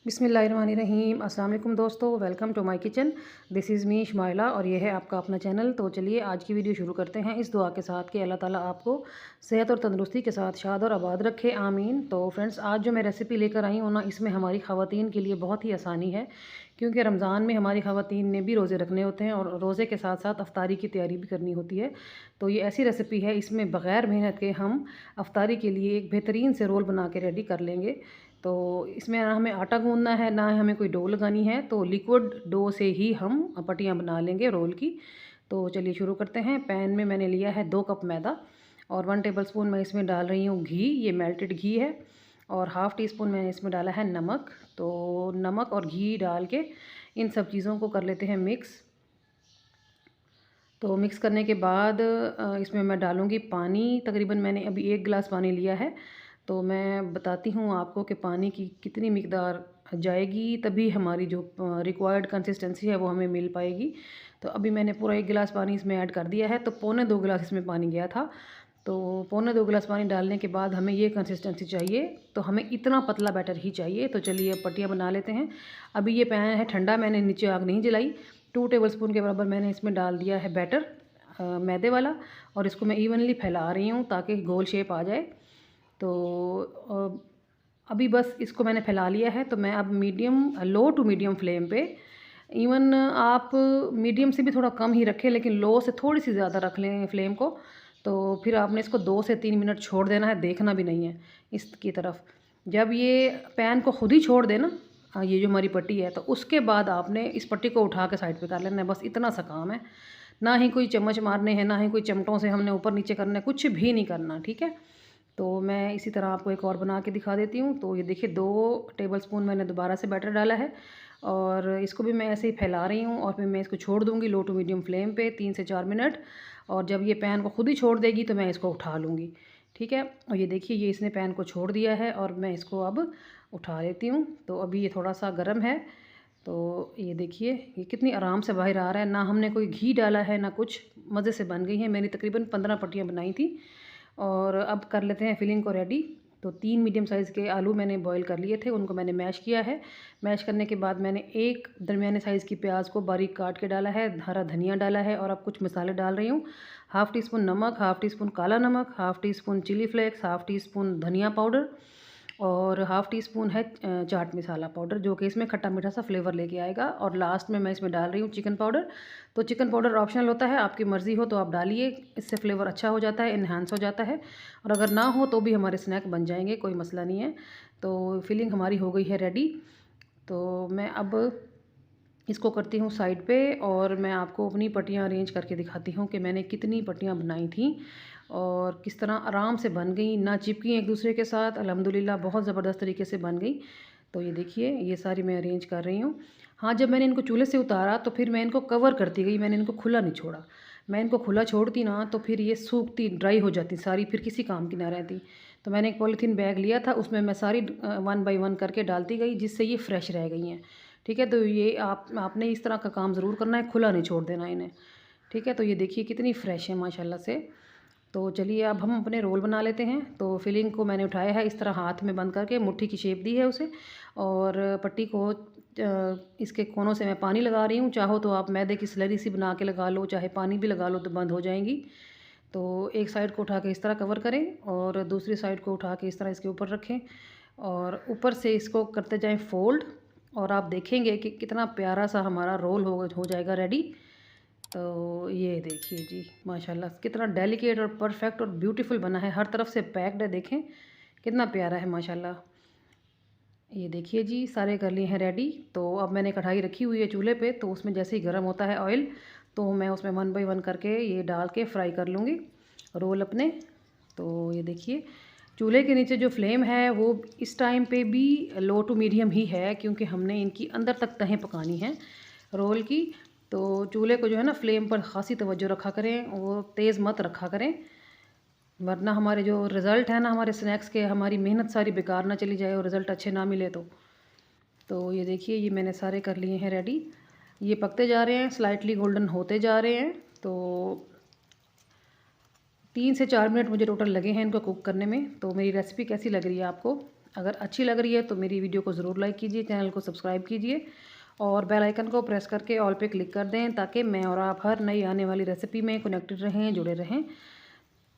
बिस्मिल्लाहिर्रहमानिर्रहीम। अस्सलाम वालेकुम दोस्तों, welcome to my kitchen. This is me Shumaila और ये है आपका अपना चैनल। तो चलिए आज की वीडियो शुरू करते हैं इस दुआ के साथ कि अल्लाह ताला आपको सेहत और तंदुरुस्ती के साथ शाद और आबाद रखे, आमीन। तो फ्रेंड्स, आज जो मैं रेसिपी लेकर आई हूँ ना, इसमें हमारी ख़वातीन के लिए बहुत ही आसानी है, क्योंकि रमज़ान में हमारी ख़वातीन ने भी रोज़े रखने होते हैं और रोज़े के साथ साथ अफ्तारी की तैयारी भी करनी होती है। तो ये ऐसी रेसिपी है, इसमें बग़ैर मेहनत के हम अफ्तारी के लिए एक बेहतरीन से रोल बना के रेडी कर लेंगे। तो इसमें ना हमें आटा गूँदना है, ना हमें कोई डो लगानी है। तो लिक्विड डो से ही हम पट्टियाँ बना लेंगे रोल की। तो चलिए शुरू करते हैं। पैन में मैंने लिया है 2 कप मैदा और 1 टेबलस्पून मैं इसमें डाल रही हूँ घी। ये मेल्टेड घी है। और हाफ़ टी स्पून मैंने इसमें डाला है नमक। तो नमक और घी डाल के इन सब चीज़ों को कर लेते हैं मिक्स। तो मिक्स करने के बाद इसमें मैं डालूँगी पानी। तकरीबन मैंने अभी 1 गिलास पानी लिया है। तो मैं बताती हूँ आपको कि पानी की कितनी मिकदार जाएगी, तभी हमारी जो रिक्वायर्ड कंसिस्टेंसी है वो हमें मिल पाएगी। तो अभी मैंने पूरा 1 गिलास पानी इसमें ऐड कर दिया है। तो पौने 2 गिलास इसमें पानी गया था। तो पौने 2 गिलास पानी डालने के बाद हमें ये कंसिस्टेंसी चाहिए। तो हमें इतना पतला बैटर ही चाहिए। तो चलिए अब पट्टियाँ बना लेते हैं। अभी ये पैन है ठंडा, मैंने नीचे आग नहीं जलाई। 2 टेबलस्पून के बराबर मैंने इसमें डाल दिया है बैटर मैदे वाला, और इसको मैं इवनली फैला रही हूँ ताकि गोल शेप आ जाए। तो अभी बस इसको मैंने फैला लिया है। तो मैं अब लो टू मीडियम फ्लेम पे, इवन आप मीडियम से भी थोड़ा कम ही रखें, लेकिन लो से थोड़ी सी ज़्यादा रख लें फ्लेम को। तो फिर आपने इसको 2 से 3 मिनट छोड़ देना है, देखना भी नहीं है इसकी तरफ। जब ये पैन को खुद ही छोड़ देना, ये जो हमारी पट्टी है, तो उसके बाद आपने इस पट्टी को उठा के साइड पे कर लेना है। बस इतना सा काम है। ना ही कोई चम्मच मारने हैं, ना ही कोई चमटों से हमने ऊपर नीचे करना है, कुछ भी नहीं करना, ठीक है। तो मैं इसी तरह आपको एक और बना के दिखा देती हूँ। तो ये देखिए 2 टेबलस्पून मैंने दोबारा से बैटर डाला है और इसको भी मैं ऐसे ही फैला रही हूँ और फिर मैं इसको छोड़ दूँगी लो टू मीडियम फ्लेम पे 3 से 4 मिनट। और जब ये पैन को खुद ही छोड़ देगी तो मैं इसको उठा लूँगी, ठीक है। और ये देखिए ये इसने पैन को छोड़ दिया है और मैं इसको अब उठा लेती हूँ। तो अभी ये थोड़ा सा गर्म है। तो ये देखिए ये कितनी आराम से बाहर आ रहा है, ना हमने कोई घी डाला है ना कुछ। मज़े से बन गई हैं। मैंने तकरीबन 15 पट्टियाँ बनाई थी। और अब कर लेते हैं फिलिंग को रेडी। तो 3 मीडियम साइज़ के आलू मैंने बॉईल कर लिए थे, उनको मैंने मैश किया है। मैश करने के बाद मैंने एक दरमियाने साइज़ की प्याज को बारीक काट के डाला है, हरा धनिया डाला है और अब कुछ मसाले डाल रही हूँ। हाफ़ टी स्पून नमक, हाफ़ टी स्पून काला नमक, half teaspoon chilli flakes, half teaspoon धनिया पाउडर और हाफ़ टी स्पून है चाट मसाला पाउडर, जो कि इसमें खट्टा मीठा सा फ्लेवर लेके आएगा। और लास्ट में मैं इसमें डाल रही हूँ चिकन पाउडर। तो चिकन पाउडर ऑप्शनल होता है, आपकी मर्ज़ी हो तो आप डालिए, इससे फ्लेवर अच्छा हो जाता है, इन्हांस हो जाता है। और अगर ना हो तो भी हमारे स्नैक बन जाएंगे, कोई मसला नहीं है। तो फिलिंग हमारी हो गई है रेडी। तो मैं अब इसको करती हूँ साइड पे और मैं आपको अपनी पट्टियाँ अरेंज करके दिखाती हूँ कि मैंने कितनी पट्टियाँ बनाई थी और किस तरह आराम से बन गई, ना चिपकी एक दूसरे के साथ। अल्हम्दुलिल्लाह बहुत ज़बरदस्त तरीके से बन गई। तो ये देखिए ये सारी मैं अरेंज कर रही हूँ। हाँ, जब मैंने इनको चूल्हे से उतारा तो फिर मैं इनको कवर करती गई, मैंने इनको खुला नहीं छोड़ा। मैं इनको खुला छोड़ती ना तो फिर ये सूखती, ड्राई हो जाती सारी, फिर किसी काम की ना रहती। तो मैंने एक पॉलीथीन बैग लिया था, उसमें मैं सारी 1 बाई 1 करके डालती गई, जिससे ये फ्रेश रह गई हैं, ठीक है। तो ये आपने इस तरह का काम ज़रूर करना है, खुला नहीं छोड़ देना इन्हें, ठीक है। तो ये देखिए कितनी फ्रेश है माशाल्लाह से। तो चलिए अब हम अपने रोल बना लेते हैं। तो फिलिंग को मैंने उठाया है, इस तरह हाथ में बंद करके मुट्ठी की शेप दी है उसे, और पट्टी को इसके कोनों से मैं पानी लगा रही हूँ। चाहो तो आप मैदे की स्लरी सी बना के लगा लो, चाहे पानी भी लगा लो तो बंद हो जाएंगी। तो एक साइड को उठा के इस तरह कवर करें और दूसरी साइड को उठा के इस तरह इसके ऊपर रखें और ऊपर से इसको करते जाएं फोल्ड, और आप देखेंगे कि कितना प्यारा सा हमारा रोल हो जाएगा रेडी। तो ये देखिए जी माशाल्लाह कितना डेलिकेट और परफेक्ट और ब्यूटीफुल बना है, हर तरफ से पैक्ड है, देखें कितना प्यारा है माशाल्लाह। ये देखिए जी सारे कर लिए हैं रेडी। तो अब मैंने कढ़ाई रखी हुई है चूल्हे पे, तो उसमें जैसे ही गर्म होता है ऑयल, तो मैं उसमें 1 बाई 1 करके ये डाल के फ्राई कर लूँगी रोल अपने। तो ये देखिए चूल्हे के नीचे जो फ्लेम है वो इस टाइम पे भी लो टू मीडियम ही है, क्योंकि हमने इनकी अंदर तक तहें पकानी हैं रोल की। तो चूल्हे को जो है ना फ्लेम पर ख़ासी तवज्जो रखा करें, वो तेज़ मत रखा करें, वरना हमारे जो रिज़ल्ट है ना हमारे स्नैक्स के, हमारी मेहनत सारी बेकार ना चली जाए और रिज़ल्ट अच्छे ना मिले। तो ये देखिए ये मैंने सारे कर लिए हैं रेडी। ये पकते जा रहे हैं, स्लाइटली गोल्डन होते जा रहे हैं। तो 3 से 4 मिनट मुझे टोटल लगे हैं इनको कुक करने में। तो मेरी रेसिपी कैसी लग रही है आपको? अगर अच्छी लग रही है तो मेरी वीडियो को ज़रूर लाइक कीजिए, चैनल को सब्सक्राइब कीजिए और बेल आइकन को प्रेस करके ऑल पे क्लिक कर दें, ताकि मैं और आप हर नई आने वाली रेसिपी में कनेक्टेड रहें, जुड़े रहें।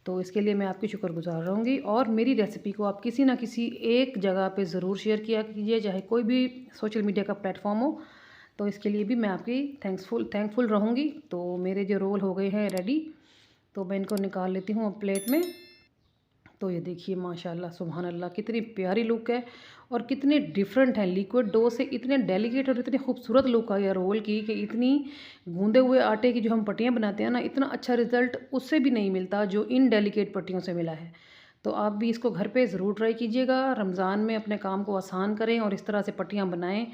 तो इसके लिए मैं आपकी शुक्रगुज़ार रहूँगी। और मेरी रेसिपी को आप किसी ना किसी एक जगह पे ज़रूर शेयर किया कीजिए, चाहे कोई भी सोशल मीडिया का प्लेटफॉर्म हो। तो इसके लिए भी मैं आपकी थैंकफुल रहूँगी। तो मेरे जो रोल हो गए हैं रेडी, तो मैं इनको निकाल लेती हूँ अब प्लेट में। तो ये देखिए माशाल्लाह सुभान अल्लाह, कितनी प्यारी लुक है और कितने डिफरेंट हैं। लिक्विड डो से इतने डेलिकेट और इतनी खूबसूरत लुक आई है रोल की कि इतनी गूंदे हुए आटे की जो हम पट्टियाँ बनाते हैं ना, इतना अच्छा रिज़ल्ट उससे भी नहीं मिलता जो इन डेलिकेट पट्टियों से मिला है। तो आप भी इसको घर पे ज़रूर ट्राई कीजिएगा। रमज़ान में अपने काम को आसान करें और इस तरह से पट्टियाँ बनाएं,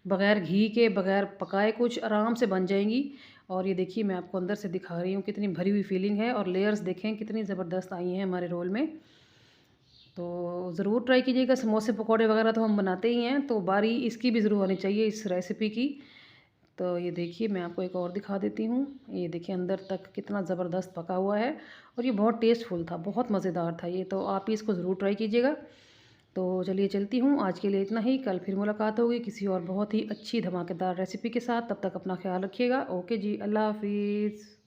बग़ैर घी के, बग़ैर पकाए, कुछ आराम से बन जाएंगी। और ये देखिए मैं आपको अंदर से दिखा रही हूँ, कितनी भरी हुई फीलिंग है और लेयर्स देखें कितनी ज़बरदस्त आई हैं हमारे रोल में। तो ज़रूर ट्राई कीजिएगा। समोसे पकौड़े वगैरह तो हम बनाते ही हैं, तो बारी इसकी भी ज़रूर होनी चाहिए, इस रेसिपी की। तो ये देखिए मैं आपको एक और दिखा देती हूँ। ये देखिए अंदर तक कितना ज़बरदस्त पका हुआ है और ये बहुत टेस्टफुल था, बहुत मज़ेदार था ये। तो आप भी इसको ज़रूर ट्राई कीजिएगा। तो चलिए चलती हूँ, आज के लिए इतना ही। कल फिर मुलाकात होगी किसी और बहुत ही अच्छी धमाकेदार रेसिपी के साथ। तब तक अपना ख्याल रखिएगा। ओके जी, अल्लाह हाफिज़।